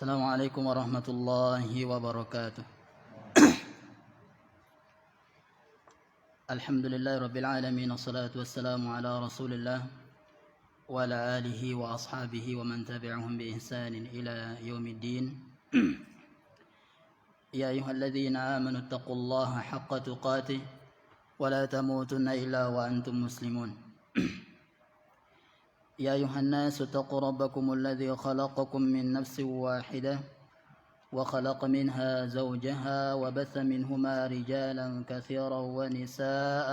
Assalamualaikum warahmatullahi wabarakatuh. Alhamdulillahi rabbil alamin, wassalatu wassalamu ala rasulillah wa ala alihi wa ashabihi wa man tabi'ahum bi ihsanin ila yaumiddin. Ya ayyuhalladzina amanu taqullaha haqqa tuqatih wa la tamutunna illa wa antum muslimun. يا أيها الناس اتقوا ربكم الذي خلقكم من نفس واحدة وخلق منها زوجها وبث منهما رجالا كثيرا ونساء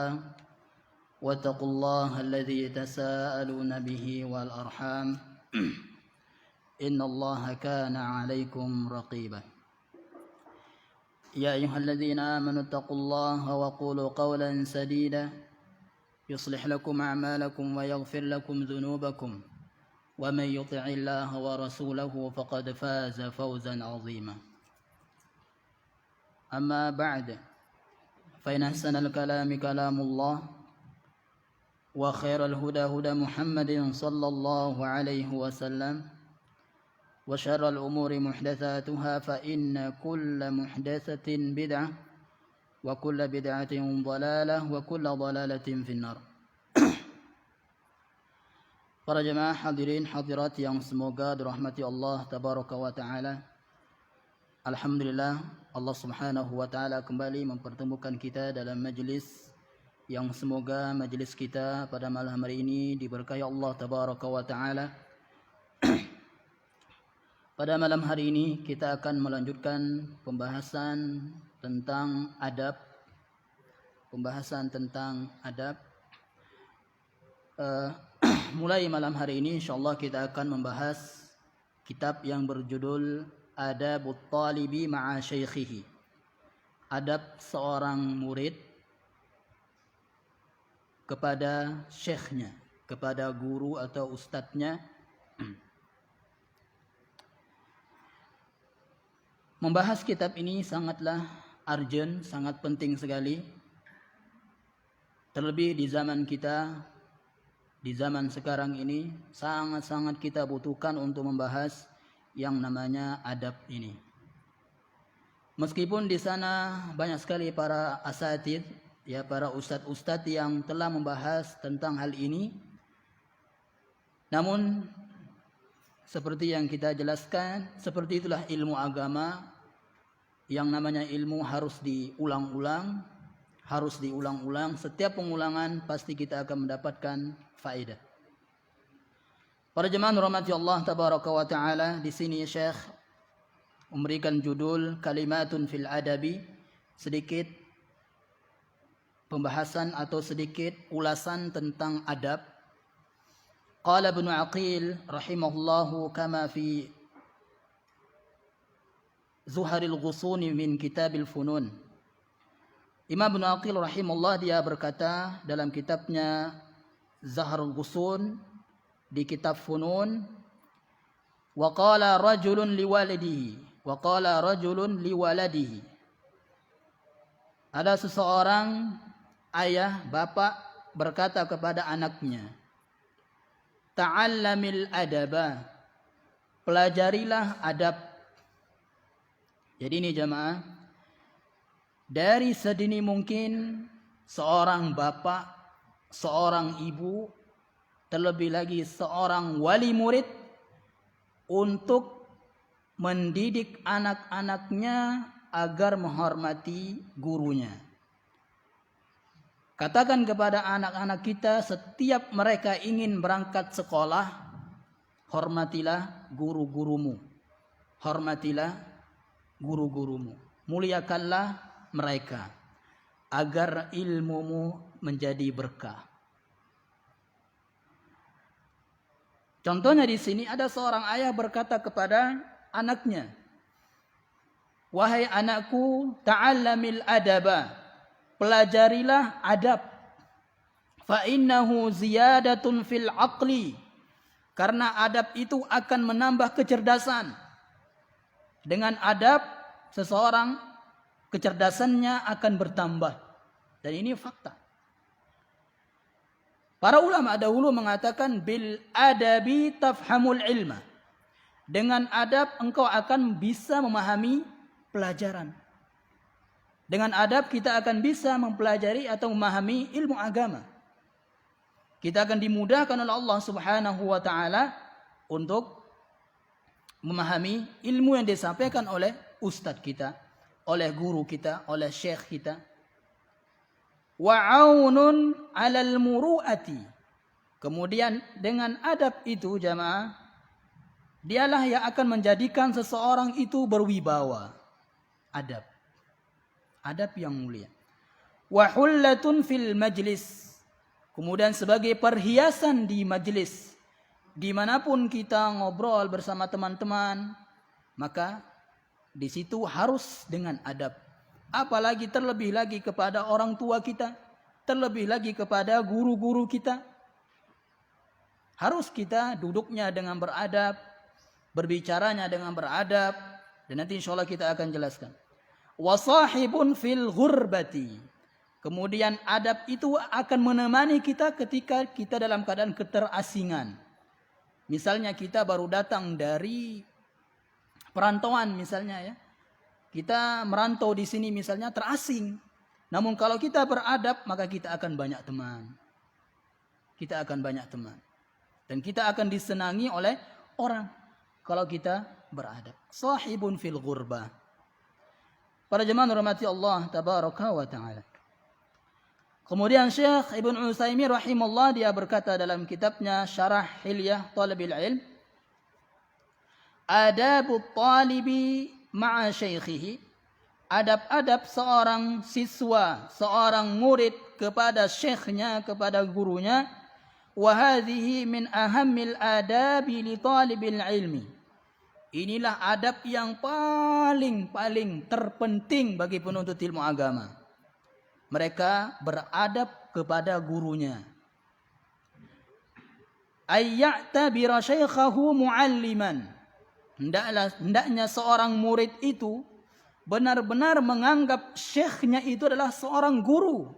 واتقوا الله الذي تساءلون به والأرحام إن الله كان عليكم رقيبا. يا أيها الذين آمنوا اتقوا الله وقولوا قولا سديدا يصلح لكم أعمالكم ويغفر لكم ذنوبكم ومن يطع الله ورسوله فقد فاز فوزا عظيما. أما بعد فإن أحسن الكلام كلام الله وخير الهدى هدى محمد صلى الله عليه وسلم وشر الأمور محدثاتها فإن كل محدثة بدعة وكل بدعة ضلالة وكل ضلالة في النار. Para jemaah hadirin hadirat yang semoga dirahmati Allah tabaraka wa taala. Alhamdulillah, Allah Subhanahu wa taala kembali mempertemukan kita dalam majlis yang semoga majlis kita pada malam hari ini diberkahi Allah tabaraka wa taala. Pada malam hari ini kita akan melanjutkan pembahasan tentang adab. Mulai malam hari ini insyaallah kita akan membahas kitab yang berjudul Adabut Talibi ma'a Syaikhihi. Adab seorang murid kepada syekhnya, kepada guru atau ustadznya. Membahas kitab ini sangatlah urgent, sangat penting sekali. Terlebih di zaman kita, di zaman sekarang ini, sangat-sangat kita butuhkan untuk membahas yang namanya adab ini. Meskipun di sana banyak sekali para asatidz, ya para ustadz-ustadz yang telah membahas tentang hal ini, namun seperti yang kita jelaskan, seperti itulah ilmu agama. Yang namanya ilmu harus diulang-ulang, Setiap pengulangan pasti kita akan mendapatkan faedah. Para jemaah rahmati Allah tabaraka wa taala, di sini Syekh memberikan judul Kalimatun fil Adabi, sedikit pembahasan atau sedikit ulasan tentang adab. Qala Ibnu Aqil rahimahullahu kama fi Zuharil Ghusuni min Kitabil Funun. Imam Ibnu Aqil rahimahullah dia berkata dalam kitabnya Zahrul Ghusun di kitab Funun, wa qala rajulun liwaladihi. Ada seseorang ayah, bapak berkata kepada anaknya, ta'allamil adaba, pelajarilah adab. Jadi ini jemaah, dari sedini mungkin seorang bapak, seorang ibu, terlebih lagi seorang wali murid untuk mendidik anak-anaknya agar menghormati gurunya. Katakan kepada anak-anak kita setiap mereka ingin berangkat sekolah, hormatilah guru-gurumu. Muliakanlah mereka agar ilmumu menjadi berkah. Contohnya di sini ada seorang ayah berkata kepada anaknya, Wahai anakku, ta'allamil adaba, pelajarilah adab. Fa innahu ziyadatun fil aqli, karena adab itu akan menambah kecerdasan. Dengan adab seseorang kecerdasannya akan bertambah. Dan ini fakta. Para ulama dahulu mengatakan bil adabi tafhamul ilma. Dengan adab engkau akan bisa memahami pelajaran. Dengan adab kita akan bisa mempelajari atau memahami ilmu agama. Kita akan dimudahkan oleh Allah Subhanahu wa taala untuk memahami ilmu yang disampaikan oleh ustadz kita, oleh guru kita, oleh syekh kita. Wa'aunun 'alal muru'ati. Kemudian dengan adab itu jamaah, dialah yang akan menjadikan seseorang itu berwibawa. Adab. Adab yang mulia. Wa hullatun fil majlis. Kemudian sebagai perhiasan di majlis, dimanapun kita ngobrol bersama teman-teman, maka di situ harus dengan adab. Apalagi terlebih lagi kepada orang tua kita, terlebih lagi kepada guru-guru kita. Harus kita duduknya dengan beradab, berbicaranya dengan beradab, dan nanti insya Allah kita akan jelaskan. Wasahibun fil ghurbati. Kemudian adab itu akan menemani kita ketika kita dalam keadaan keterasingan. Misalnya kita baru datang dari perantauan misalnya ya. Kita merantau di sini misalnya terasing. Namun kalau kita beradab maka kita akan banyak teman. Kita akan banyak teman. Dan kita akan disenangi oleh orang kalau kita beradab. Sahibun fil ghurbah. Para jemaah rahmati Allah tabaraka wa taala. Kemudian Syekh Ibn Utsaimin rahimahullah dia berkata dalam kitabnya Syarah Hilyah Thalabil Ilm, adabut talibi ma'a syaikhihi, adab-adab seorang siswa, seorang murid kepada syekhnya, kepada gurunya, wa hadhihi min ahammil adabi li talibil ilmi. Inilah adab yang paling terpenting bagi penuntut ilmu agama. Mereka beradab kepada gurunya. Ayya'tabira syaikhahu mu'alliman. Hendaknya seorang murid itu benar-benar menganggap syekhnya itu adalah seorang guru.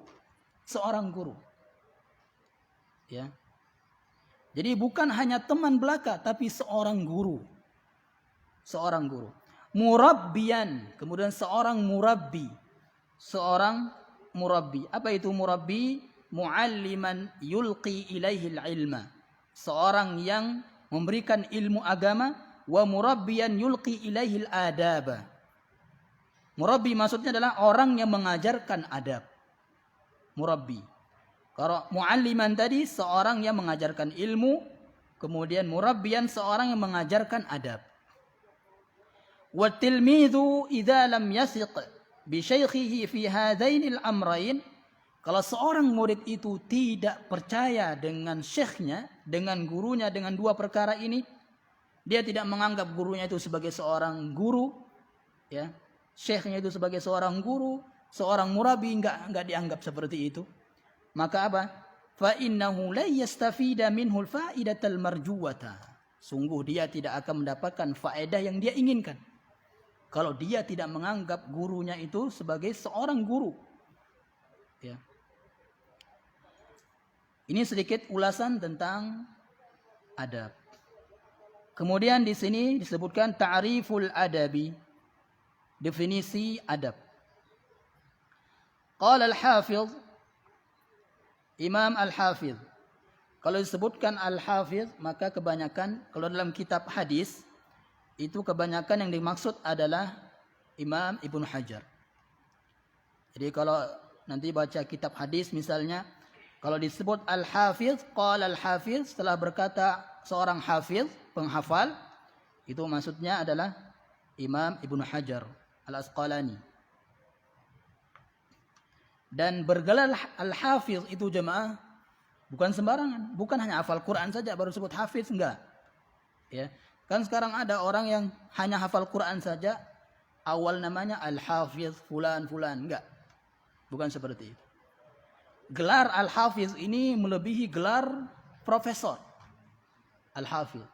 Seorang guru. Ya. Jadi bukan hanya teman belaka, tapi seorang guru. Seorang guru. Murabbiyan. Kemudian seorang murabbi. Seorang murabbi. Apa itu murabbi? Mualliman yulqi ilaihil ilma. Seorang yang memberikan ilmu agama. Wa murabbiyan yulqi ilaihil adaba. Murabbi maksudnya adalah orang yang mengajarkan adab. Murabbi. Kalau mualliman tadi seorang yang mengajarkan ilmu. Kemudian murabbiyan seorang yang mengajarkan adab. Wa tilmidhu idza lam yasiq bi syaikhihi fi hadainil amrayn. Kalau seorang murid itu tidak percaya dengan syekhnya, dengan gurunya, dengan dua perkara ini, dia tidak menganggap gurunya itu sebagai seorang guru, ya, syekhnya itu sebagai seorang guru, seorang murabbi enggak dianggap seperti itu. Maka apa? Fa innahu la yastafida minhu al-fa'idatal marjuwata. Sungguh dia tidak akan mendapatkan faedah yang dia inginkan. Kalau dia tidak menganggap gurunya itu sebagai seorang guru. Ya. Ini sedikit ulasan tentang adab. Kemudian di sini disebutkan ta'riful adabi. Definisi adab. Qala al-Hafidh, Imam al-Hafidh. Kalau disebutkan al-Hafidh, maka kebanyakan kalau dalam kitab hadis itu kebanyakan yang dimaksud adalah Imam Ibnu Hajar. Jadi kalau nanti baca kitab hadis misalnya, kalau disebut al-Hafidh, qala al-Hafidh, setelah berkata seorang hafidh, penghafal, itu maksudnya adalah Imam Ibnu Hajar al-Asqalani. Dan bergelar al-Hafidh itu jemaah bukan sembarangan, bukan hanya hafal Quran saja baru disebut hafidh, enggak. Ya. Kan sekarang ada orang yang hanya hafal Quran saja, awal namanya Al-Hafiz fulan, enggak. Bukan seperti itu. Gelar Al-Hafiz ini melebihi gelar profesor. Al-Hafiz.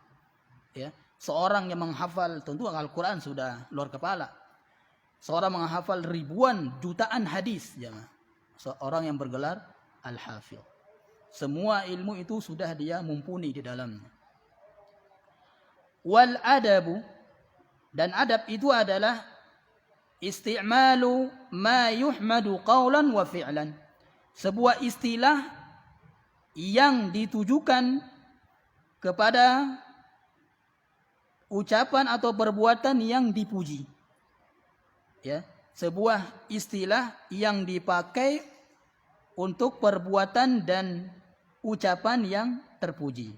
Ya, seorang yang menghafal tentu Al-Quran sudah luar kepala. Seorang menghafal ribuan jutaan hadis, jemaah. Seorang yang bergelar Al-Hafiz. Semua ilmu itu sudah dia mumpuni di dalamnya. Wal adabu, dan adab itu adalah isti'malu ma yuhmadu qawlan wa fi'lan. Sebuah istilah yang ditujukan kepada ucapan atau perbuatan yang dipuji. Ya, sebuah istilah yang dipakai untuk perbuatan dan ucapan yang terpuji.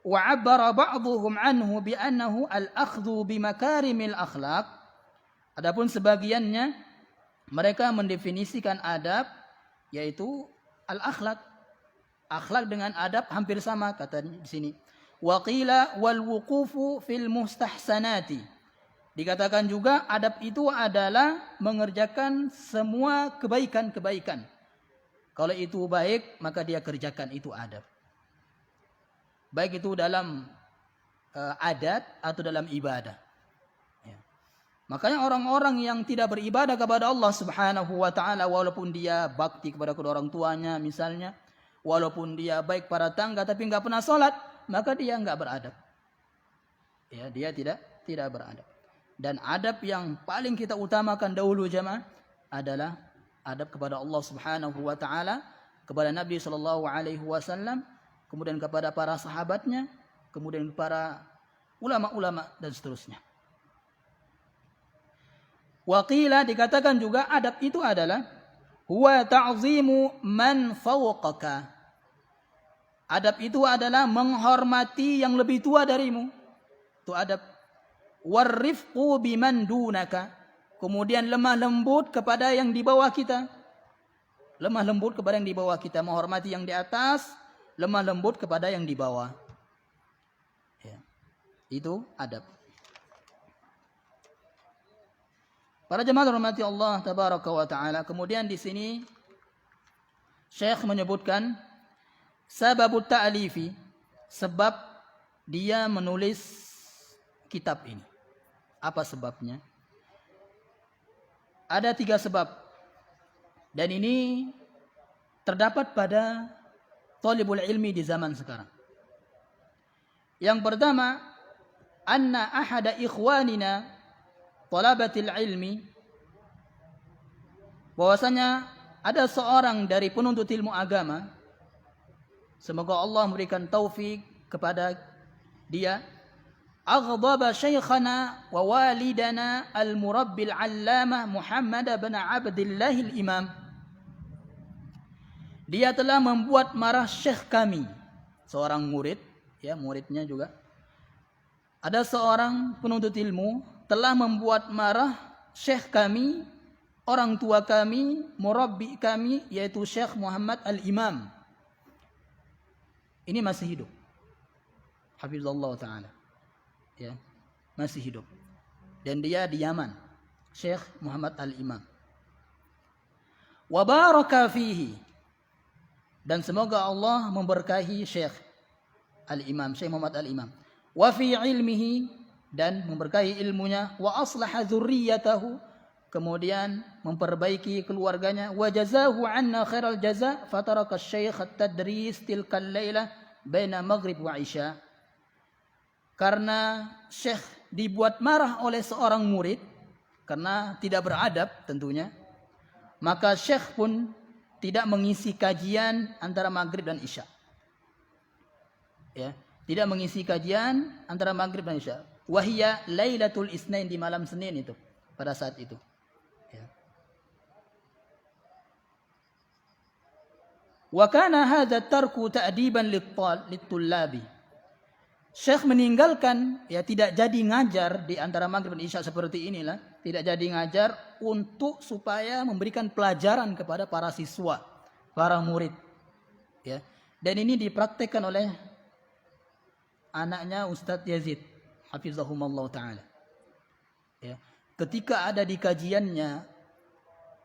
Wa 'abbara ba'dhum anhu bi annahu al-akhdhu bi makarimil akhlaq. Adapun sebagiannya mereka mendefinisikan adab yaitu al-akhlaq. Akhlak dengan adab hampir sama kata di sini. Wa qila wal wuqufu fil mustahsanati. Dikatakan juga adab itu adalah mengerjakan semua kebaikan-kebaikan. Kalau itu baik, maka dia kerjakan, itu adab. Baik itu dalam adat atau dalam ibadah. Ya. Makanya orang-orang yang tidak beribadah kepada Allah Subhanahu wa taala, walaupun dia bakti kepada kedua orang tuanya misalnya, walaupun dia baik para tangga tapi enggak pernah salat, maka dia enggak beradab. Ya, dia tidak beradab. Dan adab yang paling kita utamakan dahulu jemaah adalah adab kepada Allah Subhanahu wa taala, kepada Nabi sallallahu alaihi wasallam, kemudian kepada para sahabatnya, kemudian para ulama-ulama dan seterusnya. Wa qila, dikatakan juga adab itu adalah huwa ta'zimu man fawqaka. Adab itu adalah menghormati yang lebih tua darimu. Itu adab. Warifqu biman dunaka. Kemudian lemah lembut kepada yang di bawah kita. Lemah lembut kepada yang di bawah kita, menghormati yang di atas, lemah lembut kepada yang di bawah. Ya. Itu adab. Para jemaah rahmati Allah tabaraka wa taala. Kemudian di sini Syekh menyebutkan sababut ta'alifi, sebab dia menulis kitab ini. Apa sebabnya? Ada 3 sebab. Dan ini terdapat pada talibul ilmi di zaman sekarang. Yang pertama, anna ahada ikhwanina talabatil ilmi, bahwasanya ada seorang dari penuntut ilmu agama, semoga Allah memberikan taufik kepada dia, aghdaba syekhana wa walidana al-murabbil allamah Muhammad bin Abdullah al-Imam. Dia telah membuat marah syekh kami, seorang murid, ya, muridnya juga. Ada seorang penuntut ilmu telah membuat marah syekh kami, orang tua kami, murabbi kami, yaitu Syekh Muhammad al-Imam. Ini masih hidup. Hafizallahu ta'ala. Ya, masih hidup. Dan dia di Yaman. Syekh Muhammad al-Imam. Wa baraka fihi. Dan semoga Allah memberkahi Syekh al-Imam, Syekh Muhammad al-Imam. Wa fi ilmihi, dan memberkahi ilmunya. Wa aslaha dzurriyyatahu, kemudian memperbaiki keluarganya. Wa jazahu anna khairal jaza, fataraka asy-syekh at-tadris tilka al-laila baina maghrib wa isya. Karena syekh dibuat marah oleh seorang murid karena tidak beradab tentunya, maka syekh pun tidak mengisi kajian antara maghrib dan isya. Ya, tidak mengisi kajian antara maghrib dan isya. Wahia lailatul isnain, di malam Senin itu, pada saat itu. Ya. Wa kana hadza tarku ta'diban lit-tullabi. Syekh meninggalkan, ya, tidak jadi ngajar di antara maghrib dan isya seperti inilah, tidak jadi ngajar untuk supaya memberikan pelajaran kepada para siswa, para murid. Ya. Dan ini dipraktekkan oleh anaknya Ustadz Yazid, hafizahumallah ta'ala. Ya. ketika ada di kajiannya,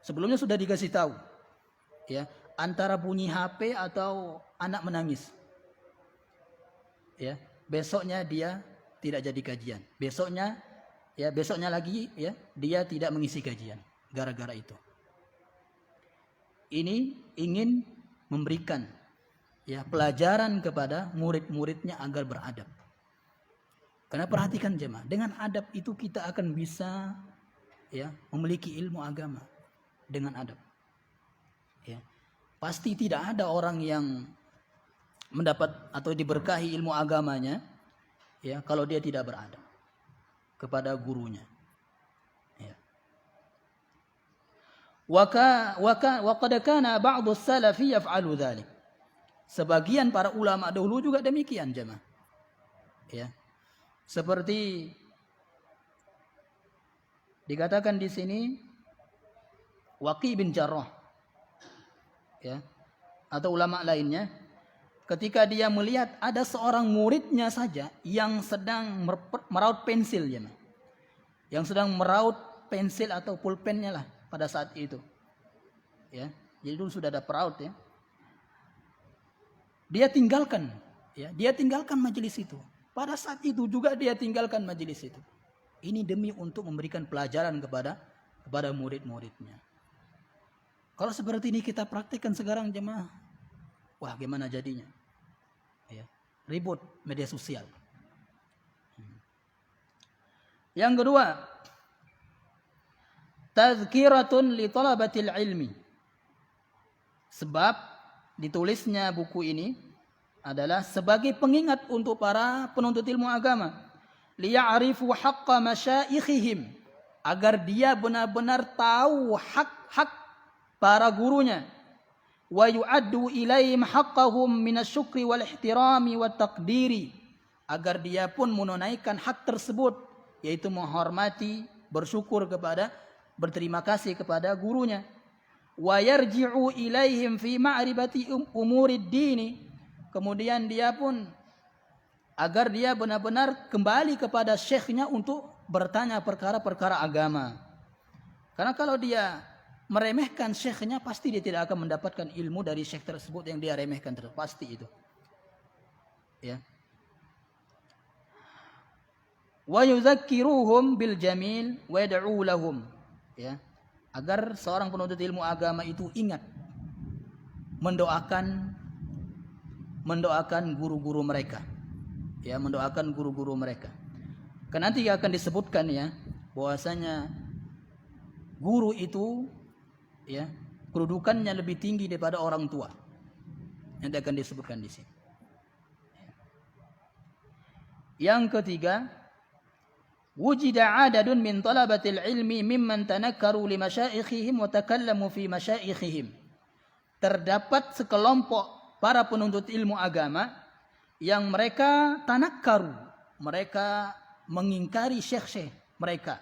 sebelumnya sudah dikasih tahu, ya, antara bunyi HP atau anak menangis, ya, besoknya dia tidak jadi kajian, besoknya lagi, ya, dia tidak mengisi kajian gara-gara itu. Ini ingin memberikan, ya, pelajaran kepada murid-muridnya agar beradab. Karena perhatikan jemaah, dengan adab itu kita akan bisa, ya, memiliki ilmu agama dengan adab. Ya. Pasti tidak ada orang yang mendapat atau diberkahi ilmu agamanya, ya, kalau dia tidak beradab kepada gurunya. Ya. Wa qad kana ba'dhu salafi yaf'alu dzalik. Sebagian para ulama dahulu juga demikian jemaah. Ya. Seperti dikatakan di sini Waqi bin Jarrah, ya, atau ulama lainnya, ketika dia melihat ada seorang muridnya saja yang sedang meraut pensil, ya, yang sedang meraut pensil atau pulpennya lah pada saat itu, ya, jadi dulu sudah ada peraut, ya, dia tinggalkan majelis itu. Pada saat itu juga dia tinggalkan majelis itu. Ini demi untuk memberikan pelajaran kepada murid-muridnya. Kalau seperti ini kita praktikkan sekarang jemaah, wah gimana jadinya? Ya, ribut media sosial. Yang kedua, tazkiratun li talabatil ilmi. Sebab ditulisnya buku ini adalah sebagai pengingat untuk para penuntut ilmu agama, liya'rifu haqqa masyaikhihim, agar dia benar-benar tahu hak-hak para gurunya, wa yu'addu ilaihim haqqahum minasyukri wal ihtirami wat taqdiri, agar dia pun menunaikan hak tersebut, yaitu menghormati, berterima kasih kepada gurunya, wa yarji'u ilaihim fi ma'rifati umurid dini, kemudian dia pun agar dia benar-benar kembali kepada syekhnya untuk bertanya perkara-perkara agama. Karena kalau dia meremehkan syekhnya, pasti dia tidak akan mendapatkan ilmu dari syekh tersebut yang dia remehkan, pasti itu. Ya. Wa yuzakkiruhum bil jamil wa yad'u lahum. Ya. Agar seorang penuntut ilmu agama itu ingat mendoakan guru-guru mereka, ya, mendoakan guru-guru mereka. Karena nanti akan disebutkan, ya, bahwasanya guru itu, ya, kedudukannya lebih tinggi daripada orang tua. Nanti akan disebutkan di sini. Yang ketiga, wujida adadun min talabatil ilmi mimman tanakkaru li masyaikhihim wa takallamu fi masyaikhihim. Terdapat sekelompok para penuntut ilmu agama yang mereka tanakkaru, mereka mengingkari syekh-syekh mereka,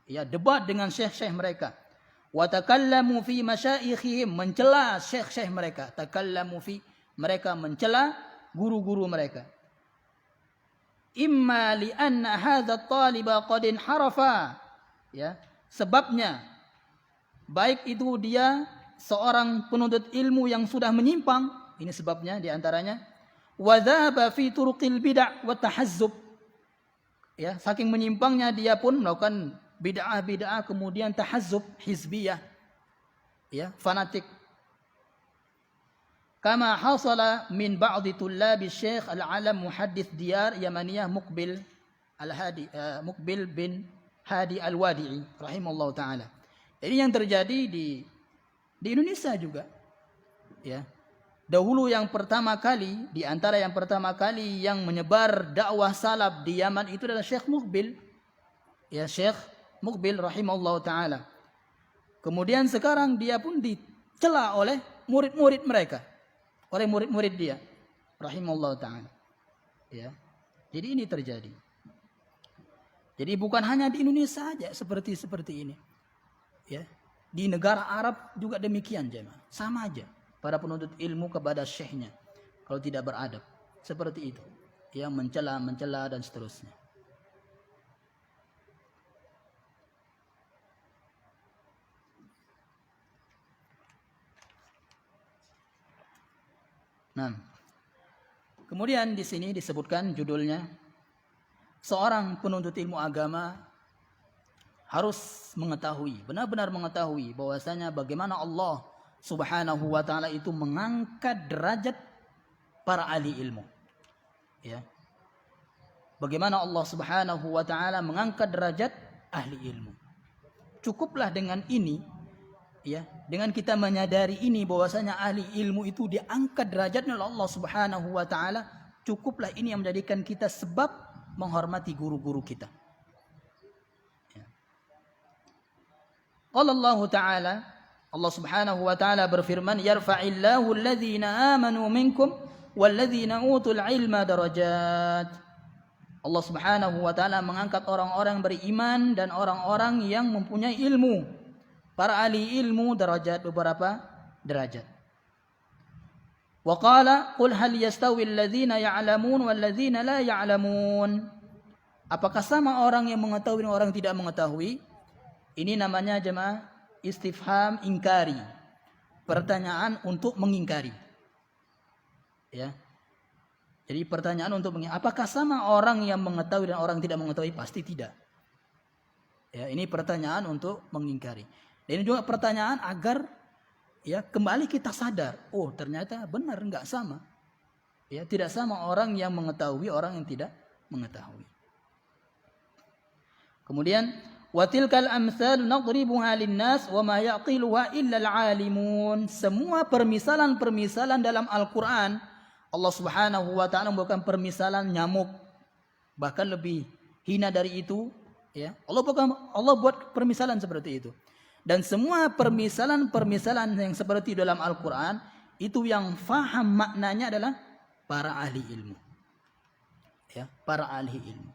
ya, debat dengan syekh-syekh mereka. Wa takallamu fi masyaikhihim, mencela syekh-syekh mereka. Takallamu fi, mereka mencela guru-guru mereka. Imma li anna hadha at-taliba qad inharafa, ya, sebabnya baik itu dia seorang penuntut ilmu yang sudah menyimpang, ini sebabnya diantaranya, wa dhaba fi turuqil bid'ah wa tahazzub, ya, saking menyimpangnya dia pun melakukan bid'ah, kemudian tahazzub, hizbiyah, ya, fanatik. Kama hasala min ba'di tullabi Syekh Al-Alam Muhaddits Diyar Yamaniyah Muqbil bin Hadi Al-Wadi'i rahimallahu taala. Ini yang terjadi di Indonesia juga, ya. Dahulu yang pertama kali, di antara yang pertama kali yang menyebar dakwah salaf di Yaman itu adalah Syekh Muqbil, ya, Syekh Muqbil rahimallahu taala. Kemudian sekarang dia pun dicela oleh murid-murid mereka, oleh murid-murid dia rahimallahu taala, ya. Jadi ini terjadi. Jadi bukan hanya di Indonesia saja seperti ini, ya. Di negara Arab juga demikian, jemaah. Sama aja para penuntut ilmu kepada syekhnya kalau tidak beradab, seperti itu, yang mencela dan seterusnya. Nah, kemudian di sini disebutkan judulnya, seorang penuntut ilmu agama harus mengetahui, benar-benar mengetahui bahwasanya bagaimana Allah Subhanahu wa taala itu mengangkat derajat para ahli ilmu. Ya. Bagaimana Allah Subhanahu wa taala mengangkat derajat ahli ilmu. Cukuplah dengan ini, ya, dengan kita menyadari ini bahwasanya ahli ilmu itu diangkat derajatnya oleh Allah Subhanahu wa taala, cukuplah ini yang menjadikan kita sebab menghormati guru-guru kita. Ya. Allah taala, Allah Subhanahu wa taala berfirman, yarfa'illahu alladhina amanu minkum walladzina utul ilma darajat. Allah Subhanahu wa taala mengangkat orang-orang beriman dan orang-orang yang mempunyai ilmu. Para ahli ilmu derajat, beberapa derajat. Wa qala qul hal yastawi alladhina ya'lamun walladzina la ya'lamun. Apakah sama orang yang mengetahui dan orang yang tidak mengetahui? Ini namanya jemaah istifham ingkari. Pertanyaan untuk mengingkari. Ya. Jadi pertanyaan untuk apakah sama orang yang mengetahui dan orang yang tidak mengetahui? Pasti tidak. Ya, ini pertanyaan untuk mengingkari. Dan ini juga pertanyaan agar ya kembali kita sadar, oh ternyata benar enggak sama. Ya, tidak sama orang yang mengetahui, orang yang tidak mengetahui. Kemudian watilkal amsal nadribuha linnas wa ma yaqiluha illa al-alimun. Semua permisalan-permisalan dalam Al-Qur'an Allah Subhanahu wa taala membuat permisalan nyamuk, bahkan lebih hina dari itu, ya. Allah buat permisalan seperti itu. Dan semua permisalan-permisalan yang seperti dalam Al-Qur'an itu yang faham maknanya adalah para ahli ilmu. Ya, para ahli ilmu.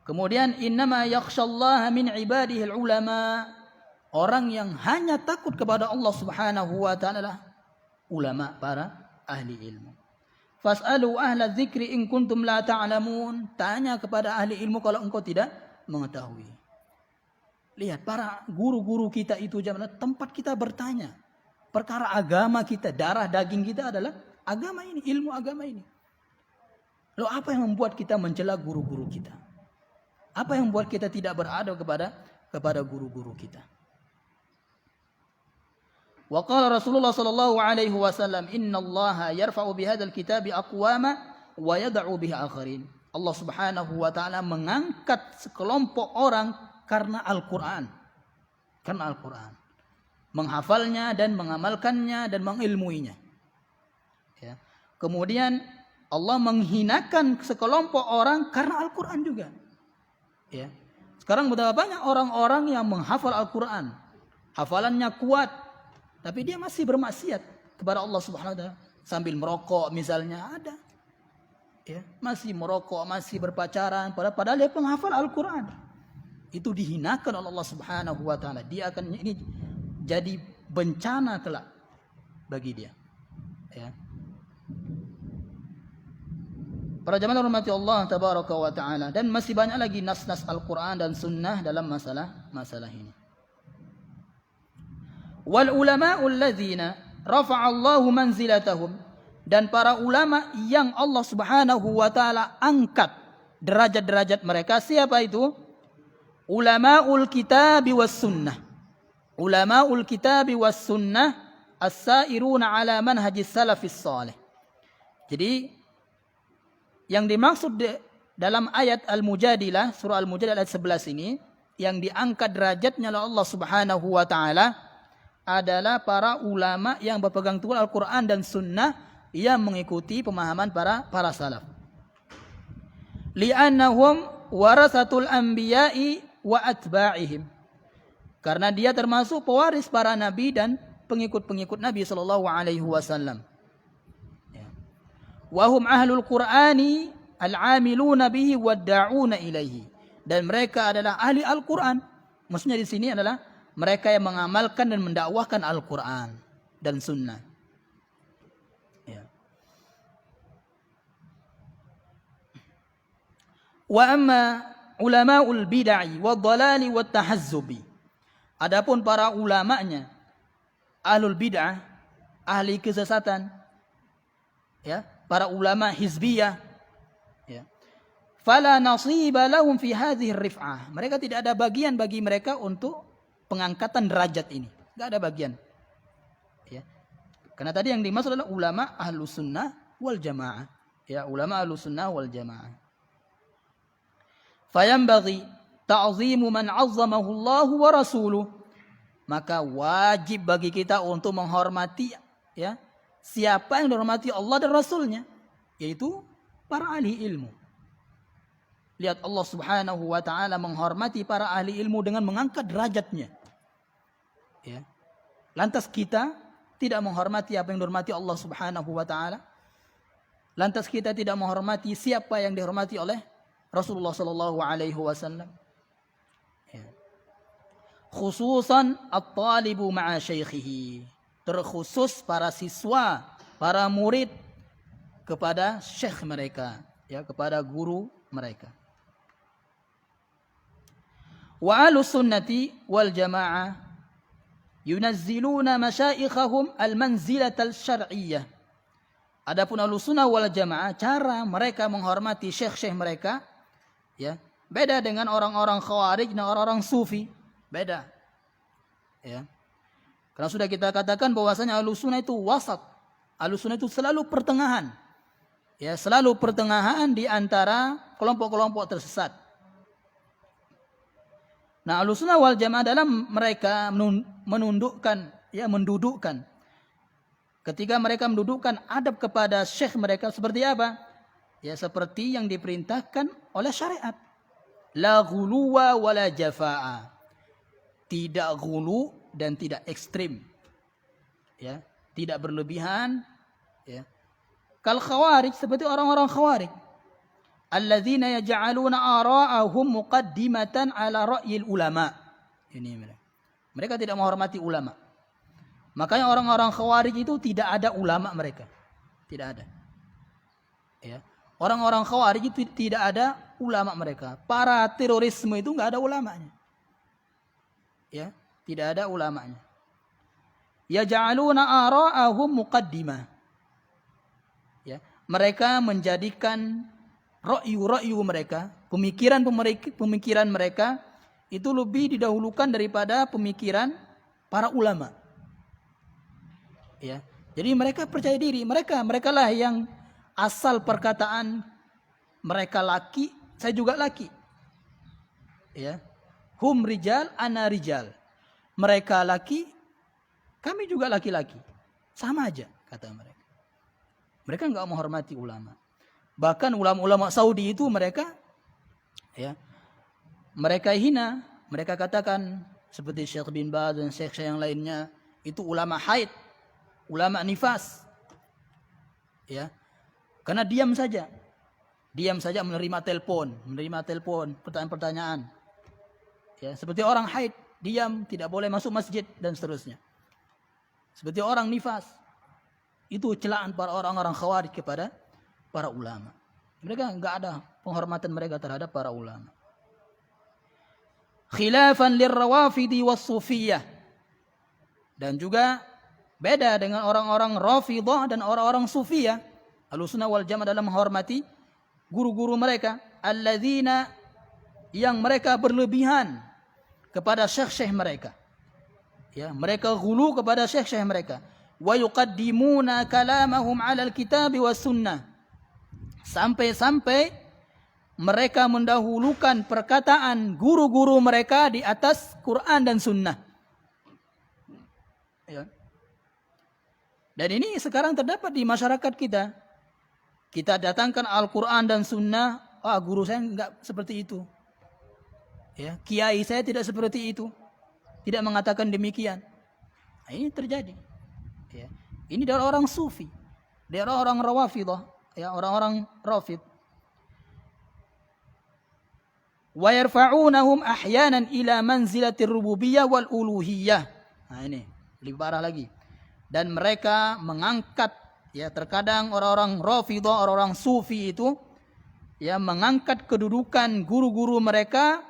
Kemudian innama yakhshallaha min ibadihi ulama. Orang yang hanya takut kepada Allah Subhanahu wa taala adalah ulama, para ahli ilmu. Fas'alu ahla dzikri in kuntum la ta'lamun. Tanya kepada ahli ilmu kalau engkau tidak mengetahui. Lihat para guru-guru kita itu tempat kita bertanya. Perkara agama kita, darah daging kita adalah agama ini, ilmu agama ini. Lalu apa yang membuat kita mencela guru-guru kita? Apa yang membuat kita tidak beradab kepada guru-guru kita? Wa qala Rasulullah sallallahu alaihi wasallam, innallaha yarfa'u bihadzal kitabi aqwama wa yad'u bihi akharin. Allah Subhanahu wa taala mengangkat sekelompok orang karena Al-Qur'an. Karena Al-Qur'an. Menghafalnya dan mengamalkannya dan mengilmuinya. Ya. Kemudian Allah menghinakan sekelompok orang karena Al-Qur'an juga. Ya. Sekarang betapa banyak orang-orang yang menghafal Al-Qur'an. Hafalannya kuat, tapi dia masih bermaksiat kepada Allah Subhanahu wa taala sambil merokok misalnya ada. Ya, masih merokok, masih berpacaran padahal dia penghafal Al-Qur'an. Itu dihinakan oleh Allah Subhanahu wa taala. Dia akan ini jadi bencana kelak bagi dia. Ya. Para jamaah hormati Allah tabaraka wa taala, dan masih banyak lagi nas-nas Al-Qur'an dan sunnah dalam masalah ini. Wal ulama'ul ladzina rafa'allahu manzilatahum, dan para ulama yang Allah Subhanahu wa taala angkat derajat-derajat mereka. Siapa itu? Ulama'ul kitabi was sunnah. Ulama'ul kitabi was sunnah as-sairuna ala manhajis salafis salih. Jadi yang dimaksud dalam ayat Al-Mujadilah, surah Al-Mujadilah ayat 11 ini, yang diangkat derajatnya oleh Allah Subhanahu wa taala adalah para ulama yang berpegang teguh Al-Quran dan Sunnah yang mengikuti pemahaman para salaf. Li'annahum warasatul anbiya'i wa atba'ihim. Karena dia termasuk pewaris para nabi dan pengikut-pengikut Nabi sallallahu alaihi wasallam. Wa hum ahlul Qur'ani al-'amiluna bihi wad-da'una ilaihi. Dan mereka adalah ahli Al-Quran. Maksudnya di sini adalah mereka yang mengamalkan dan mendakwahkan Al-Quran dan Sunnah. Ya. Wa amma ulama'ul bid'ah wa dhalali wa tahazzubi. Adapun para ulamanya ahlul bid'ah, ahli kesesatan ya, para ulama hizbiyah, ya. Fala nasiba lahum fi hadhihi rif'ah. Mereka tidak ada bagian bagi mereka untuk pengangkatan derajat ini. Enggak ada bagian. Ya. Karena tadi yang dimaksud adalah ulama ahlus sunnah wal jamaah. Ya, ulama ahlus sunnah wal jamaah. Fayambaghi ta'zimu man 'azzamahu Allah wa rasuluh. Maka wajib bagi kita untuk menghormati, ya, siapa yang dihormati Allah dan Rasulnya, yaitu para ahli ilmu. Lihat Allah Subhanahu wa taala menghormati para ahli ilmu dengan mengangkat derajatnya. Ya. Lantas kita tidak menghormati apa yang dihormati Allah Subhanahu wa taala? Lantas kita tidak menghormati siapa yang dihormati oleh Rasulullah sallallahu alaihi wasallam? Ya. Khususan at-talibu ma'a syaikhihi. Terkhusus para siswa, para murid kepada syekh mereka, ya, kepada guru mereka. Wa ahlus sunnati wal jamaah yunazziluna masyaikhahum al-manzilatal syar'iyyah. Adapun ahlus sunnah wal jamaah, cara mereka menghormati syekh-syekh mereka, ya, beda dengan orang-orang khawarij dan orang-orang sufi, beda. Ya. Karena sudah kita katakan bahwasanya ahlus sunnah itu wasat. Ahlus sunnah itu selalu pertengahan. Ya, selalu pertengahan di antara kelompok-kelompok tersesat. Nah, Ahlussunnah wal Jamaah dalam mereka menundukkan, ya, mendudukkan. Ketika mereka mendudukkan adab kepada syekh mereka seperti apa? Ya, seperti yang diperintahkan oleh syariat. La ghuluwa wala jafaa. Tidak ghulu dan tidak ekstrim. Ya, tidak berlebihan, ya. Kal khawarij, seperti orang-orang khawarij. Alladzina yaj'aluna ara'ahum muqaddimatan ala ra'yil ulama. Ini mereka tidak menghormati ulama. Makanya orang-orang khawarij itu tidak ada ulama mereka. Tidak ada. Ya. Orang-orang khawarij itu tidak ada ulama mereka. Para terorisme itu enggak ada ulamanya. Ya, tidak ada ulamanya. Yaj'aluna ara'ahum muqaddimah. Ya, mereka menjadikan ra'yu mereka, pemikiran mereka itu lebih didahulukan daripada pemikiran para ulama. Ya. Jadi mereka percaya diri, mereka lah yang asal perkataan mereka laki, saya juga laki. Ya. Hum rijal, ana rijal. Mereka laki, kami juga laki-laki. Sama aja kata mereka. Mereka enggak menghormati ulama. Bahkan ulama-ulama Saudi itu mereka, ya, mereka hina, mereka katakan seperti Syekh bin Baz dan syekh yang lainnya itu ulama haid, ulama nifas, ya, karena diam saja menerima telepon, pertanyaan-pertanyaan, ya, seperti orang haid, diam, tidak boleh masuk masjid dan seterusnya, seperti orang nifas. Itu celaan para orang-orang khawarij kepada para ulama. Mereka enggak ada penghormatan mereka terhadap para ulama. Khilafan lirrawafidi was-sufiyah. Dan juga beda dengan orang-orang Rafidhah dan orang-orang Sufiyah. Ahlussunnah wal Jamaah dalam menghormati guru-guru mereka, alladzina, yang mereka berlebihan kepada syekh-syekh mereka. Ya, mereka ghulu kepada syekh-syekh mereka. Wa yuqaddimuna kalamahum 'alal kitabi was sunnah. Sampai-sampai mereka mendahulukan perkataan guru-guru mereka di atas Quran dan Sunnah. Ya. Dan ini sekarang terdapat di masyarakat kita. Kita datangkan Al-Quran dan Sunnah, guru saya enggak seperti itu. Ya, kiai saya tidak seperti itu. Tidak mengatakan demikian. Nah, ini terjadi. Ya. Ini dari orang Sufi, dari orang Rawafidhah. Ya, orang-orang Rafid. Wa yarfa'unahum ahyanan ila manzilatir rububiyyah wal uluhiyyah. Nah, ini lebih parah lagi. Dan mereka mengangkat, ya, terkadang orang-orang Rafidhah, orang-orang Sufi itu, ya, mengangkat kedudukan guru-guru mereka,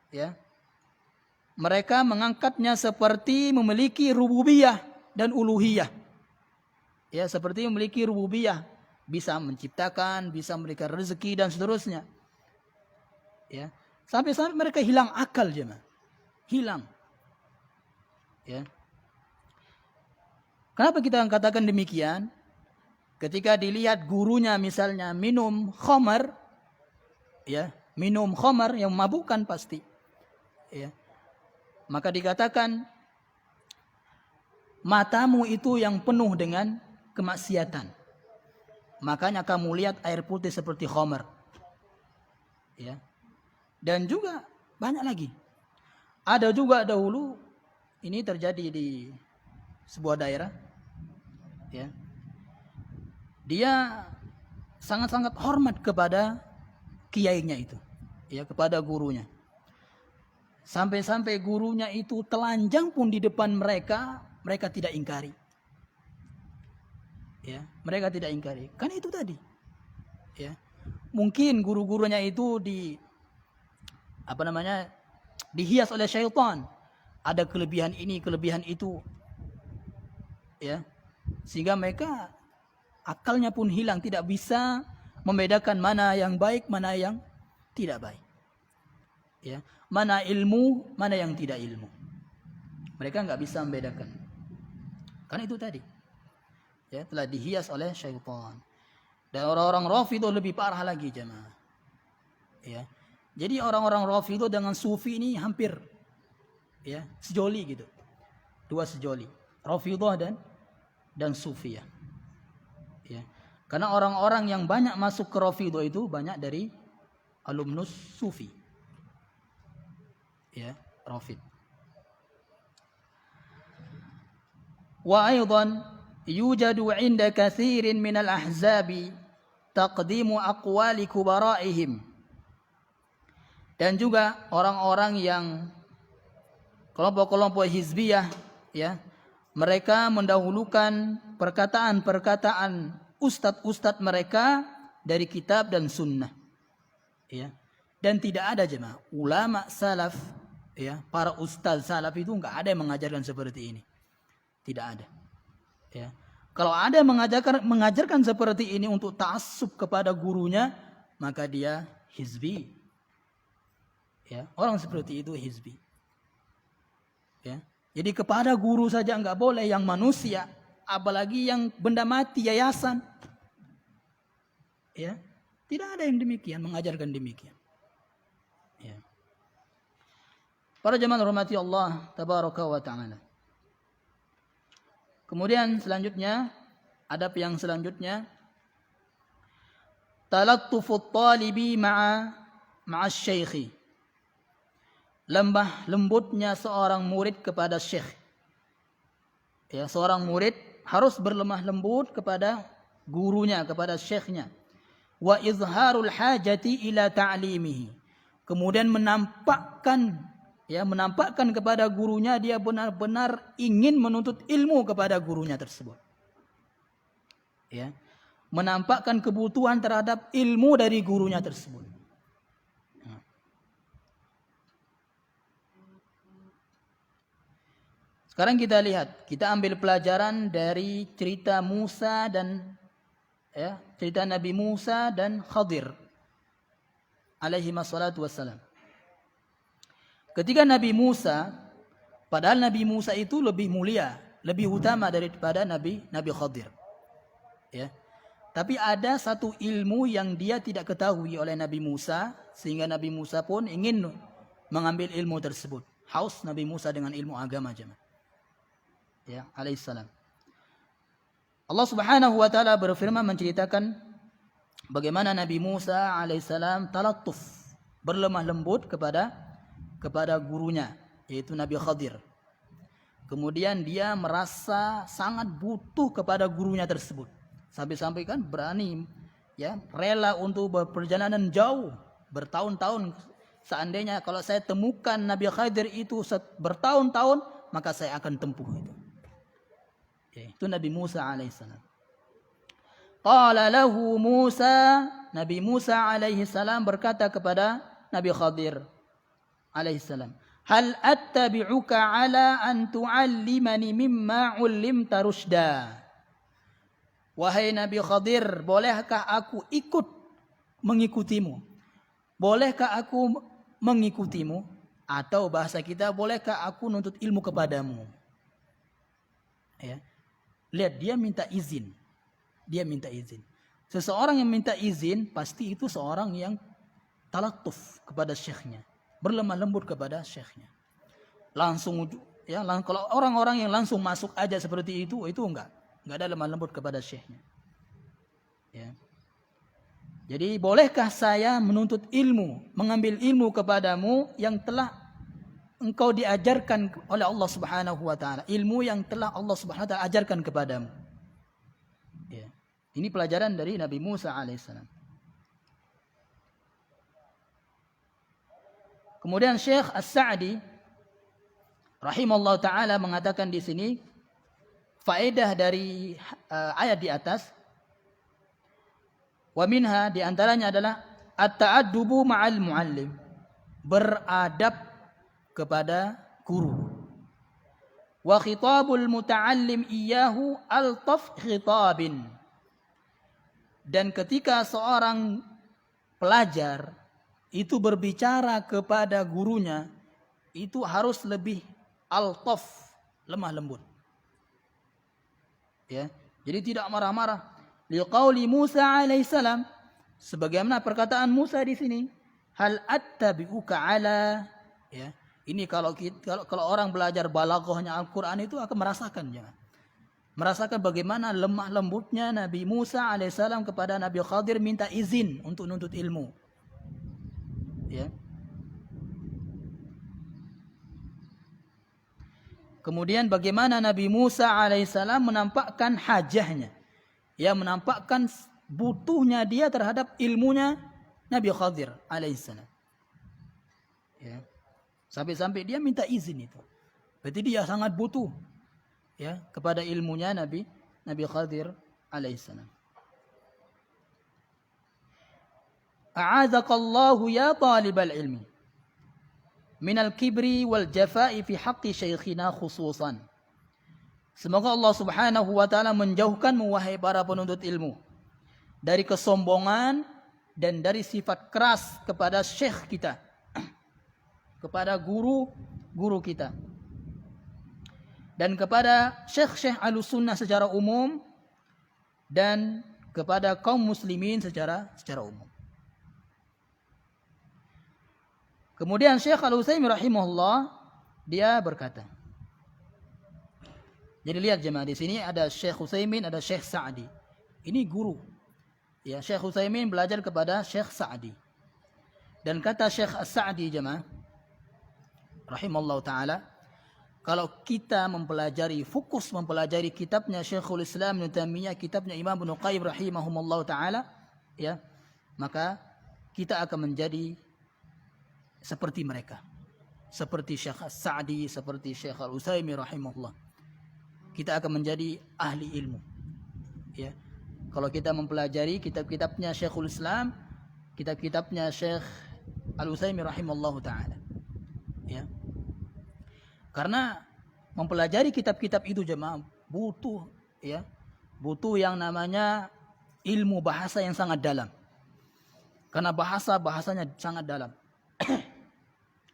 ya. Mereka mengangkatnya seperti memiliki rububiyah dan uluhiyah. Ya, seperti memiliki rububiyah, bisa menciptakan, bisa memberikan rezeki dan seterusnya. Ya, sampai-sampai mereka hilang akal jemaah. Hilang. Ya. Kenapa kita katakan demikian? Ketika dilihat gurunya misalnya minum khamar, ya, minum khamar yang memabukkan pasti, ya, maka dikatakan matamu itu yang penuh dengan kemaksiatan, makanya kamu lihat air putih seperti khamar, ya. Dan juga banyak lagi. Ada juga dahulu ini terjadi di sebuah daerah, ya. Dia sangat-sangat hormat kepada kiainya itu, ya, kepada gurunya. Sampai-sampai gurunya itu telanjang pun di depan mereka, mereka tidak ingkari. Ya, mereka tidak ingkari. Kan itu tadi. Ya. Mungkin guru-gurunya itu dihias oleh syaitan. Ada kelebihan ini, kelebihan itu. Ya. Sehingga mereka akalnya pun hilang, tidak bisa membedakan mana yang baik, mana yang tidak baik. Ya, mana ilmu, mana yang tidak ilmu. Mereka nggak bisa membedakan. Karena itu tadi, ya, telah dihias oleh syaitan. Dan orang-orang Rafidhah lebih parah lagi jemaah. Ya, jadi orang-orang Rafidhah dengan Sufi ini hampir, ya, sejoli gitu, dua sejoli, Rafidhah dan Sufi, ya. Ya. Karena orang-orang yang banyak masuk ke Rafidhah itu banyak dari alumnus Sufi. Ya, Rafid. Wa aidan yujadu 'inda katsirin minal ahzabi taqdimu aqwali kubara'ihim. Dan juga orang-orang yang kelompok-kelompok hizbiyah, ya, mereka mendahulukan perkataan-perkataan ustadz-ustadz mereka dari kitab dan sunnah. Ya. Dan tidak ada jemaah ulama salaf, ya, para ustadz salaf itu enggak ada yang mengajarkan seperti ini. Tidak ada. Ya. Kalau ada yang mengajarkan seperti ini untuk ta'assub kepada gurunya, maka dia hizbi. Ya, orang seperti itu hizbi. Ya. Jadi kepada guru saja enggak boleh, yang manusia, apalagi yang benda mati, yayasan. Ya, tidak ada yang demikian, mengajarkan demikian. Ya. Para jemaah rahmati Allah tabaraka wa taala. Kemudian selanjutnya, adab yang selanjutnya, talattufut talibi ma'a syaikhi. Lembah lembutnya seorang murid kepada syekh. Ya, seorang murid harus berlemah lembut kepada gurunya, kepada syekhnya. Wa izharul hajati ila ta'limihi. Kemudian menampakkan kepada gurunya dia benar-benar ingin menuntut ilmu kepada gurunya tersebut. Ya. Menampakkan kebutuhan terhadap ilmu dari gurunya tersebut. Sekarang kita lihat, kita ambil pelajaran dari cerita Musa dan, ya, cerita Nabi Musa dan Khadir alaihi wassalatu wassalam. Ketika Nabi Musa, padahal Nabi Musa itu lebih mulia, lebih utama daripada Nabi Khadir. Ya. Tapi ada satu ilmu yang dia tidak ketahui oleh Nabi Musa, sehingga Nabi Musa pun ingin mengambil ilmu tersebut. Haus Nabi Musa dengan ilmu agama jemaah. Ya, alaihissalam. Allah Subhanahu wa taala berfirman menceritakan bagaimana Nabi Musa alaihissalam talattuf, berlemah lembut kepada gurunya, yaitu Nabi Khadir. Kemudian dia merasa sangat butuh kepada gurunya tersebut. Sampai-sampai kan berani, ya, rela untuk berperjalanan jauh bertahun-tahun. Seandainya kalau saya temukan Nabi Khadir itu bertahun-tahun, maka saya akan tempuh itu. Itu Nabi Musa alaihissalam. Qala lahu Musa, Nabi Musa alaihissalam berkata kepada Nabi Khadir alaihissalam, hal attabi'uka ala an tu'allimani mimma 'ullimta rusyda. wahai Nabi Khadir, bolehkah aku ikut mengikutimu? Bolehkah aku mengikutimu? Atau bahasa kita, bolehkah aku nuntut ilmu kepadamu? Ya. Lihat, dia minta izin. Dia minta izin. Seseorang yang minta izin pasti itu seorang yang talatuf kepada syekhnya, berlemah lembut kepada syekhnya. Langsung ya, kalau orang-orang yang langsung masuk aja seperti itu enggak ada lemah lembut kepada syekhnya. Ya. Jadi bolehkah saya menuntut ilmu, mengambil ilmu kepadamu yang telah engkau diajarkan oleh Allah Subhanahu wa taala, ilmu yang telah Allah Subhanahu wa taala ajarkan kepadamu. Ya. Ini pelajaran dari Nabi Musa alaihissalam. Kemudian Syekh As-Sa'di rahimahullah taala mengatakan di sini faedah dari ayat di atas, wa minha, di antaranya adalah at-ta'addubu ma'al muallim, beradab kepada guru. Wa khitabul muta'allim iyyahu altaf khitabin, dan ketika seorang pelajar itu berbicara kepada gurunya, itu harus lebih altaf, lemah lembut. Ya, jadi tidak marah-marah. Liqauli Musa alaihissalam, sebagaimana perkataan Musa di sini, hal attabi'uka ala, ya. Ini kalau orang belajar balaghahnya Al-Qur'an itu akan merasakan, jangan. Merasakan bagaimana lemah lembutnya Nabi Musa alaihissalam kepada Nabi Khadir minta izin untuk nuntut ilmu. Ya. Kemudian bagaimana Nabi Musa alaihissalam menampakkan hajahnya, ya, menampakkan butuhnya dia terhadap ilmunya Nabi Khadir alaihissalam. Ya. Sampai-sampai dia minta izin itu. Berarti dia sangat butuh, ya, kepada ilmunya Nabi Khadir alaihissalam. A'adzakallahu ya talibal ilmi minal kibri wal jafa'i fi haqqi syekhina khususan. Semoga Allah Subhanahu wa taala menjauhkanmu wahai para penuntut ilmu dari kesombongan dan dari sifat keras kepada syekh kita, kepada guru kita, dan kepada syekh-syekh Ahlussunnah secara umum, dan kepada kaum muslimin secara umum. Kemudian Syekh Al-Utsaimin rahimahullah dia berkata. Jadi lihat jemaah, di sini ada Syekh Utsaimin, ada Syekh Sa'di. Ini guru. Ya, Syekh Utsaimin belajar kepada Syekh Sa'di. Dan kata Syekh As-Sa'di jemaah rahimahullah taala, kalau kita fokus mempelajari kitabnya Syekhul Islam Ibnu Taimiyah, kitabnya Imam Ibnu Qayyim rahimahumullah taala, ya, maka kita akan menjadi seperti mereka, seperti Syekh As-Sa'di, seperti Syekh Al-Utsaimin rahimahullah. Kita akan menjadi ahli ilmu. Ya. Kalau kita mempelajari kitab-kitabnya Syekhul Islam, kitab-kitabnya Syekh Al-Utsaimin rahimahullah taala. Ya. Karena mempelajari kitab-kitab itu jemaah butuh, ya, butuh yang namanya ilmu bahasa yang sangat dalam. Karena bahasanya sangat dalam.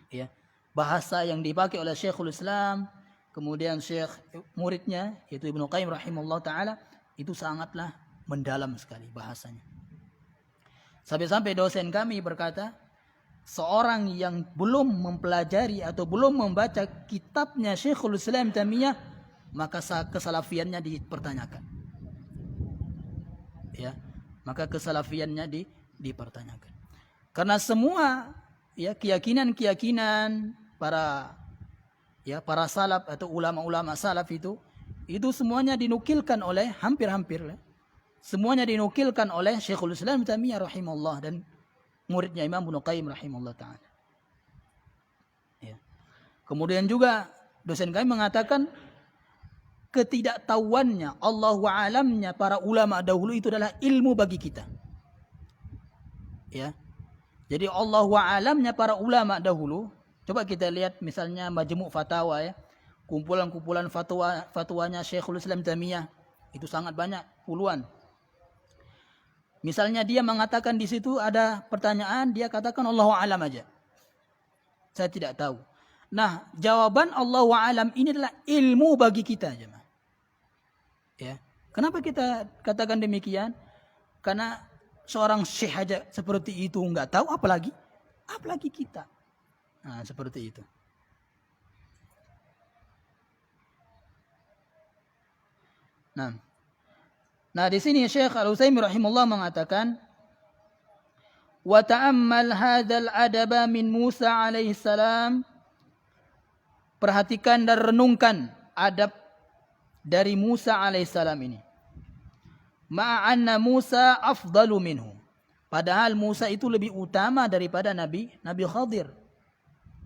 Ya, bahasa yang dipakai oleh Syekhul Islam, kemudian Syekh muridnya yaitu Ibnu Qayyim rahimahullah taala, itu sangatlah mendalam sekali bahasanya. Sampai-sampai dosen kami berkata, seorang yang belum mempelajari atau belum membaca kitabnya Syekhul Islam Taimiyah, maka kesalafiannya dipertanyakan. Ya, maka kesalafiannya dipertanyakan. Karena semua, ya, keyakinan para salaf atau ulama-ulama salaf itu semuanya dinukilkan oleh hampir semuanya dinukilkan oleh Syekhul Islam Taimiyah rahimahullah dan muridnya Imam Ibnu Qayyim rahimahullah taala. Ya. Kemudian juga dosen kami mengatakan ketidaktahuannya, Allahu a'lamnya para ulama dahulu itu adalah ilmu bagi kita. Ya. Jadi Allahu a'lamnya para ulama dahulu. Coba kita lihat misalnya Majmu' Fatawa, ya. Kumpulan-kumpulan fatwanya Syekhul Islam Taimiyah. Itu sangat banyak, puluhan. Misalnya dia mengatakan di situ ada pertanyaan, dia katakan Allahu a'lam aja. Saya tidak tahu. Nah, jawaban Allahu a'lam ini adalah ilmu bagi kita, jemaah. Ya. Kenapa kita katakan demikian? Karena seorang syekh aja seperti itu enggak tahu, apalagi kita. Nah, seperti itu. Nah, di sini Syekh Al-Utsaimin rahimahullah mengatakan, wa ta'ammal hadzal adaba min Musa alaihi salam. Perhatikan dan renungkan adab dari Musa alaihissalam ini. Ma'anna Musa afdalu minhu. Padahal Musa itu lebih utama daripada Nabi Khadir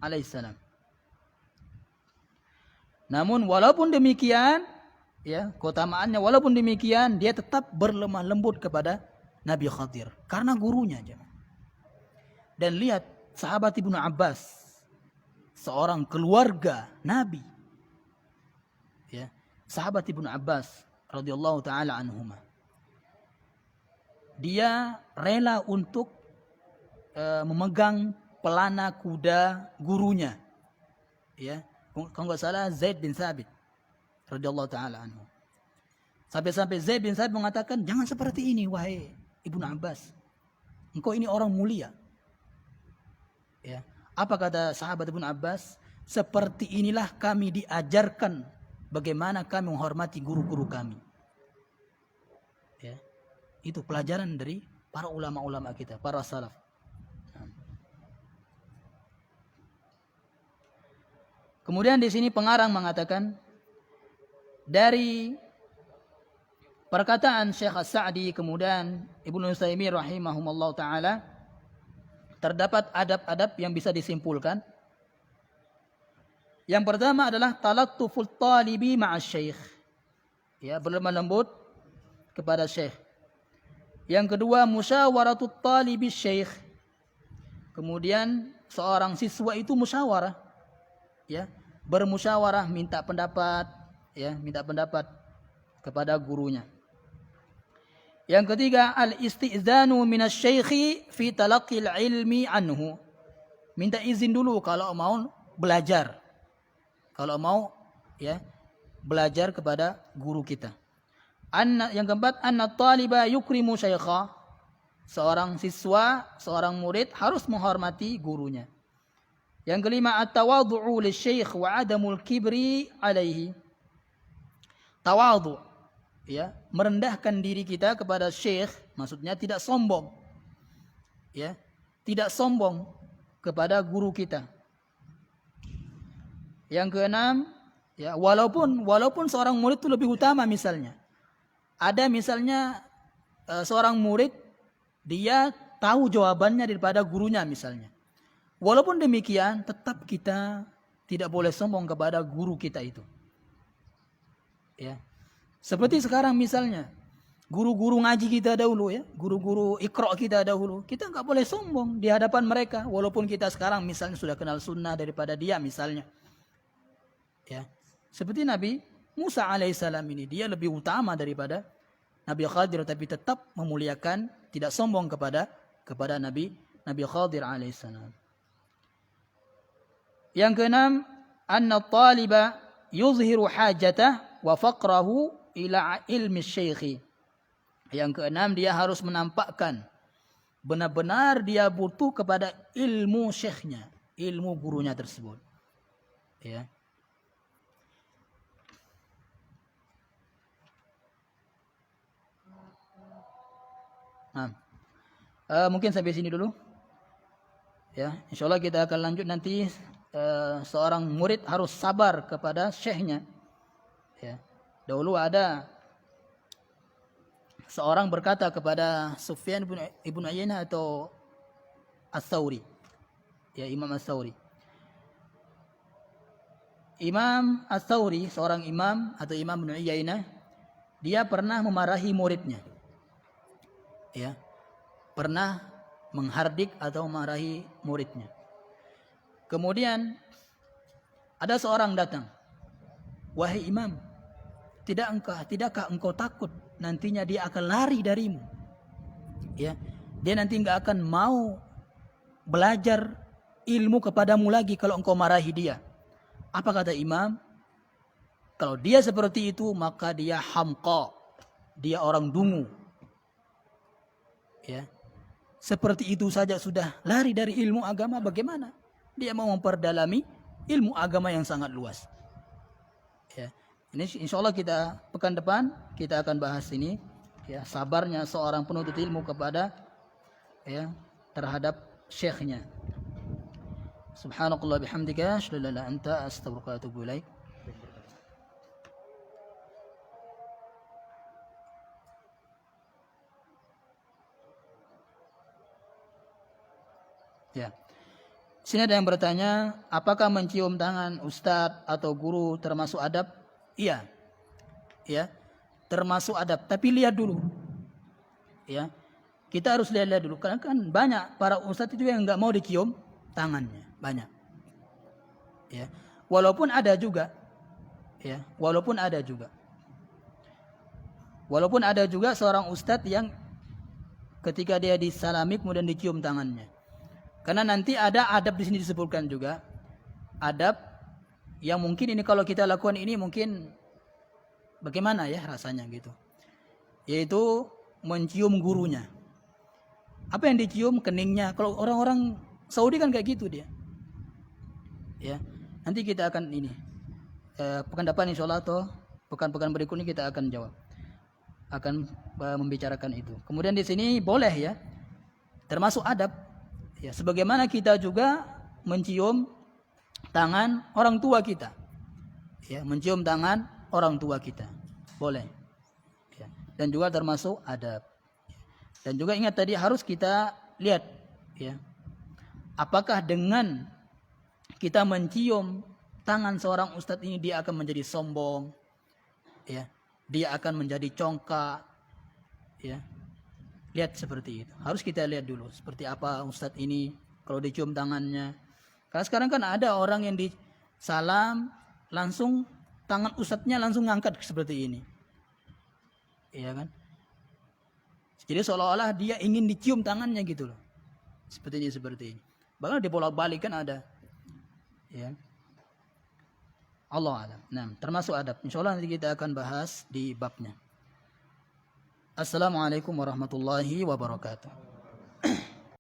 alaihissalam. Namun walaupun demikian, ya, keutamaannya walaupun demikian, dia tetap berlemah lembut kepada Nabi Khadir karena gurunya. Dan lihat sahabat Ibnu Abbas, seorang keluarga Nabi, ya, sahabat Ibnu Abbas radhiyallahu taala anhuma. Dia rela untuk memegang pelana kuda gurunya, ya. Kalau nggak salah Zaid bin Thabit radhiyallahu taala anhu. Sampai-sampai Zaid bin Thabit mengatakan, jangan seperti ini wahai Ibnu Abbas. Engkau ini orang mulia. Ya. Apa kata sahabat Ibnu Abbas? Seperti inilah kami diajarkan bagaimana kami menghormati guru-guru kami. Ya. Itu pelajaran dari para ulama-ulama kita, para salaf. Kemudian di sini pengarang mengatakan, dari perkataan Syekh As-Sa'di kemudian Ibnu Utsaimin rahimahumullah taala, terdapat adab-adab yang bisa disimpulkan. Yang pertama adalah talattuful talibi ma'asy syekh. Ya, berlemah lembut kepada syekh. Yang kedua, musyawaratut talibi syekh. Kemudian seorang siswa itu musyawarah, ya, bermusyawarah, minta pendapat, ya, minta pendapat kepada gurunya. Yang ketiga, al-istizanu minasy-syaikhi fi talaqqil ilmi anhu. Minta izin dulu kalau mau belajar. Kalau mau, ya, belajar kepada guru kita. Yang keempat, anna taliba yukrimu syaikha. Seorang siswa, seorang murid harus menghormati gurunya. Yang kelima, at-tawadhu'u lisyaikh wa 'adamul kibri 'alaihi. Tawadhu, ya, merendahkan diri kita kepada syekh, maksudnya tidak sombong, ya, tidak sombong kepada guru kita. Yang keenam, ya, walaupun seorang murid itu lebih utama, misalnya ada seorang murid dia tahu jawabannya daripada gurunya misalnya, walaupun demikian tetap kita tidak boleh sombong kepada guru kita itu, ya. Seperti sekarang misalnya, guru-guru ngaji kita dahulu, ya, guru-guru Iqra kita dahulu, kita nggak boleh sombong di hadapan mereka, walaupun kita sekarang misalnya sudah kenal sunnah daripada dia misalnya, ya. Seperti Nabi Musa alaihissalam ini, dia lebih utama daripada Nabi Khadir, tapi tetap memuliakan, tidak sombong kepada Nabi Khadir alaihissalam. Yang keenam, anna taliba yuzhiru hajatah wa faqrahu ila ilmi syekhi. Yang keenam, dia harus menampakkan benar-benar dia butuh kepada ilmu syekhnya, ilmu gurunya tersebut, ya. Nah, mungkin sampai sini dulu, ya. Insyaallah kita akan lanjut nanti. Seorang murid harus sabar kepada syekhnya, ya. Dahulu ada seorang berkata kepada Sufyan ibn Uyainah atau Ats-Tsauri, ya, Imam Ats-Tsauri. Imam Ats-Tsauri, seorang imam atau Imam ibn Uyainah, dia pernah memarahi muridnya, ya, pernah menghardik atau memarahi muridnya. Kemudian ada seorang datang, wahai imam, Tidakkah engkau takut nantinya dia akan lari darimu? Ya, dia nanti nggak akan mau belajar ilmu kepadamu lagi kalau engkau marahi dia. Apa kata imam? Kalau dia seperti itu maka dia hamqa, dia orang dungu. Ya, seperti itu saja sudah lari dari ilmu agama, bagaimana dia mau memperdalami ilmu agama yang sangat luas? Ya, ini insya Allah kita pekan depan kita akan bahas ini. Ya, sabarnya seorang penuntut ilmu kepada terhadap syekhnya. Subhanakallah bihamdika asyhadu an la ilaha illa anta astaghfiruka wa atubu ilaik. Ya. Sini ada yang bertanya, apakah mencium tangan ustadz atau guru termasuk adab? Iya. Ya. Termasuk adab, tapi lihat dulu. Ya. Kita harus lihat dulu karena kan banyak para ustadz itu yang enggak mau dicium tangannya, banyak. Ya. Walaupun ada juga. Ya, walaupun ada juga seorang ustadz yang ketika dia disalami kemudian dicium tangannya. Karena nanti ada adab di sini disebutkan juga. Adab yang mungkin ini kalau kita lakukan ini mungkin bagaimana ya rasanya gitu. Yaitu mencium gurunya. Apa yang dicium? Keningnya. Kalau orang-orang Saudi kan kayak gitu dia. Ya. Nanti kita akan ini. Pekan depan insyaallah atau pekan-pekan berikutnya kita akan jawab. Akan membicarakan itu. Kemudian di sini boleh ya. Termasuk adab. Ya, sebagaimana kita juga mencium tangan orang tua kita. Ya, mencium tangan orang tua kita. Boleh. Ya, dan juga termasuk adab. Dan juga ingat tadi harus kita lihat ya. Apakah dengan kita mencium tangan seorang ustadz ini dia akan menjadi sombong? Ya. Dia akan menjadi congkak. Ya. Lihat seperti itu. Harus kita lihat dulu seperti apa ustadz ini kalau dicium tangannya. Karena sekarang kan ada orang yang disalam langsung tangan ustadznya langsung ngangkat seperti ini. Iya kan? Jadi seolah-olah dia ingin dicium tangannya gitu loh. Seperti ini. Bahkan dibolak-balik kan ada. Ya. Allah a'lam. Nah, termasuk adab. Insyaallah nanti kita akan bahas di babnya. Assalamualaikum warahmatullahi wabarakatuh.